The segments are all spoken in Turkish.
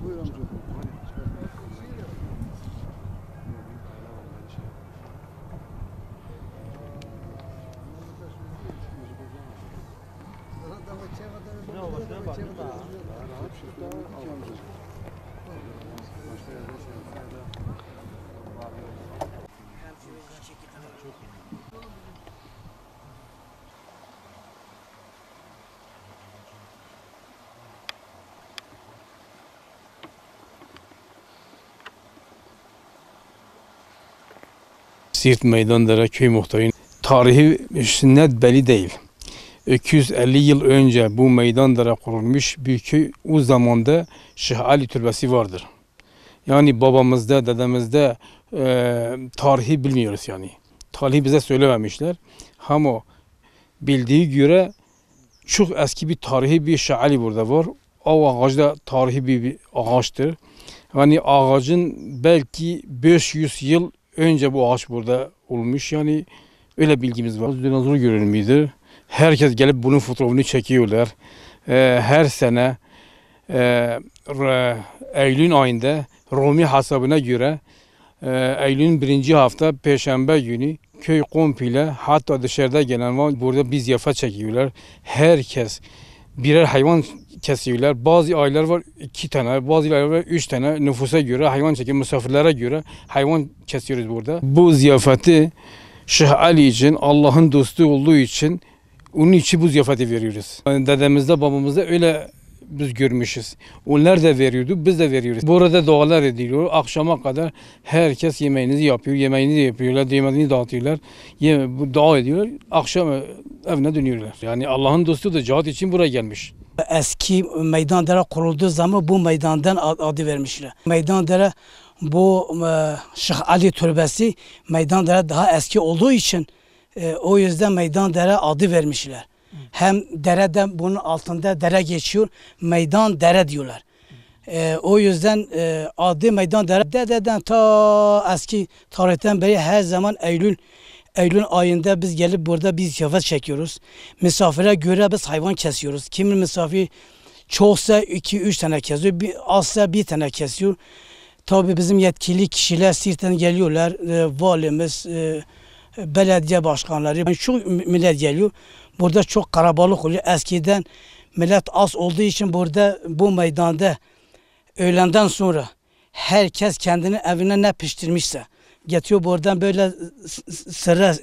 Buyur amca. Siirt Meydandere köy muhtarının tarihi net belli değil. 250 yıl önce bu Meydandere kurulmuş bir köy, o zamanda Şeyh Ali Türbesi vardır. Yani babamızda, dedemizde tarihi bilmiyoruz yani. Tarihi bize söylememişler. Ama bildiği göre çok eski bir tarihi bir Şeyh Ali burada var. O ağaç da tarihi bir ağaçtır. Yani ağacın belki 500 yıl önce bu ağaç burada olmuş, yani öyle bilgimiz var. Dinozor görünümüydü. Herkes gelip bunun fotoğrafını çekiyorlar. Her sene Eylül ayında Rumi hesabına göre Eylül'ün 1. hafta Perşembe günü köy komple, hatta dışarıda gelen var, burada bir ziyafet çekiyorlar. Herkes birer hayvan kesiyorlar. Bazı aylar var 2 tane, bazı aylar var 3 tane, nüfusa göre hayvan çekiyor, misafirlere göre hayvan kesiyoruz burada. Bu ziyafeti Şeyh Ali için, Allah'ın dostu olduğu için, onun için bu ziyafeti veriyoruz. Dedemizde, babamızda öyle biz görmüşüz. Onlar da veriyordu, biz de veriyoruz. Burada dualar ediliyor. Akşama kadar herkes yemeğinizi yapıyor, yemeğini yapıyorlar, yemeğini dağıtıyorlar. Dua ediyorlar. Akşam evine dönüyorlar. Yani Allah'ın dostu da cihat için buraya gelmiş. Eski Meydandere kurulduğu zaman bu meydandan adı vermişler. Meydandere, bu Şeyh Ali Türbesi Meydandere daha eski olduğu için o yüzden Meydandere adı vermişler. Hem dereden, bunun altında dere geçiyor, meydan dere diyorlar. O yüzden adı Meydandere. Dededen ta eski tarihten beri her zaman Eylül ayında biz gelip burada bir ziyafet çekiyoruz. Misafire göre biz hayvan kesiyoruz. Kimi misafir çoksa 2-3 tane kesiyor, azsa 1 tane kesiyor. Tabii bizim yetkili kişiler Siirt'ten geliyorlar, valimiz, belediye başkanları, yani şu millet geliyor. Burada çok kalabalık oluyor. Eskiden millet az olduğu için burada bu meydanda öğlenden sonra herkes kendini evine ne pişirmişse getiriyor, buradan böyle sıra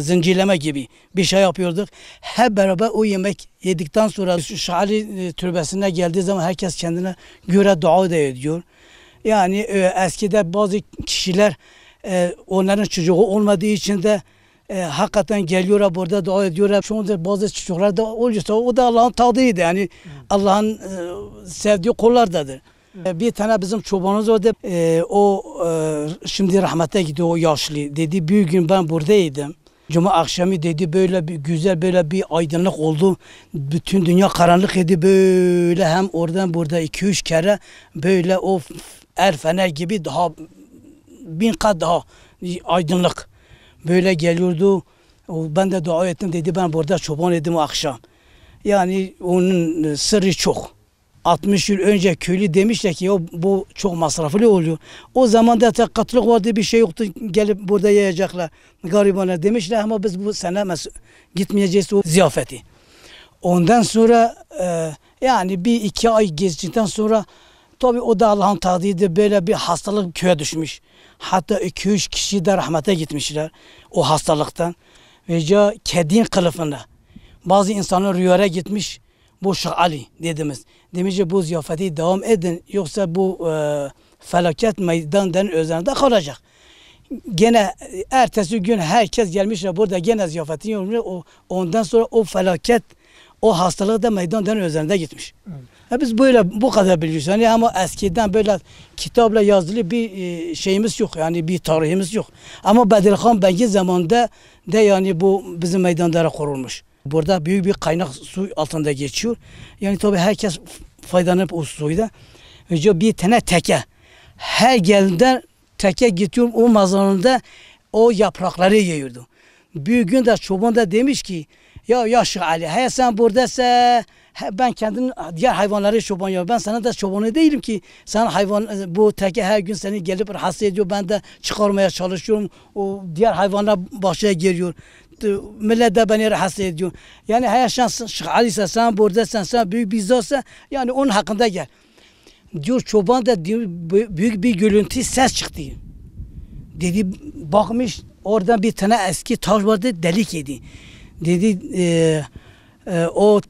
zincirleme gibi bir şey yapıyorduk. Hep beraber o yemek yedikten sonra Şeyh Ali Türbesi'ne geldiği zaman herkes kendine göre dua da ediyor. Yani eskide bazı kişiler onların çocuğu olmadığı için de hakikaten geliyorlar burada dua ediyorlar. Şu anda bazı çocuklar da oluyorsa o da Allah'ın tadıydı. Yani Allah'ın sevdiği kullardadır. Bir tane bizim çobanımız vardı. O şimdi rahmete gidiyor, o yaşlı. Dedi bir gün ben buradaydım. Cuma akşamı dedi böyle bir güzel, böyle bir aydınlık oldu. Bütün dünya karanlık idi böyle, hem oradan burada 2-3 kere böyle o fener gibi daha 1000 kat daha aydınlık böyle geliyordu. Ben de dua ettim, dedi ben burada çoban edim o akşam. Yani onun sırrı çok. 60 yıl önce köylü demişler ki bu çok masraflı oluyor. O zaman da katılık vardı, bir şey yoktu, gelip burada yiyecekler garibanlar demişler, ama biz bu sene gitmeyeceğiz o ziyafeti. Ondan sonra yani 1-2 ay geçtikten sonra tabii o da Allah'ın tadıydı, böyle bir hastalık köye düşmüş. Hatta 2-3 kişi de rahmete gitmişler o hastalıktan. Ve kedin kılıfında bazı insanlar rüyaya gitmiş. Bu Şeyh Ali dediğimiz. Demiş ki bu ziyafeti devam edin, yoksa bu felaket meydandan üzerinde kalacak. Gene ertesi gün herkes gelmişler burada, gene ziyafetin yorumluyor. Ondan sonra o felaket, o hastalık da meydandan üzerinde gitmiş. Biz böyle bu kadar biliyoruz. Yani ama eskiden böyle kitapla yazılı bir şeyimiz yok. Yani bir tarihimiz yok. Ama Bedirhan Bey'in zamanında de yani bu bizim meydandara kurulmuş. Burada büyük bir kaynak su altında geçiyor. Yani tabii herkes faydalanıp o suyla. Önce bir tane teke. Her geldiğinde teke gidiyor o mazalında o yaprakları yiyordu. Bir gün de çoban da demiş ki ya Şeyh Ali he sen buradaysa ben kendim diğer hayvanları çoban ya ben sana da çobanı değilim ki sen hayvan bu teke her gün seni gelip rahatsız ediyor ben de çıkarmaya çalışıyorum o diğer hayvanlar başa geliyor millet de beni rahatsız ediyor yani her şans Şeyh Ali ise sen buradaysan sen büyük bir zatsa yani onun hakkında gel diyor çoban da diyor, büyük bir gürültü ses çıktı dedi bakmış oradan bir tane eski taş vardı delik yedi dedi o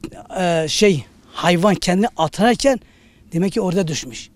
hayvan kendini atarken demek ki orada düşmüş.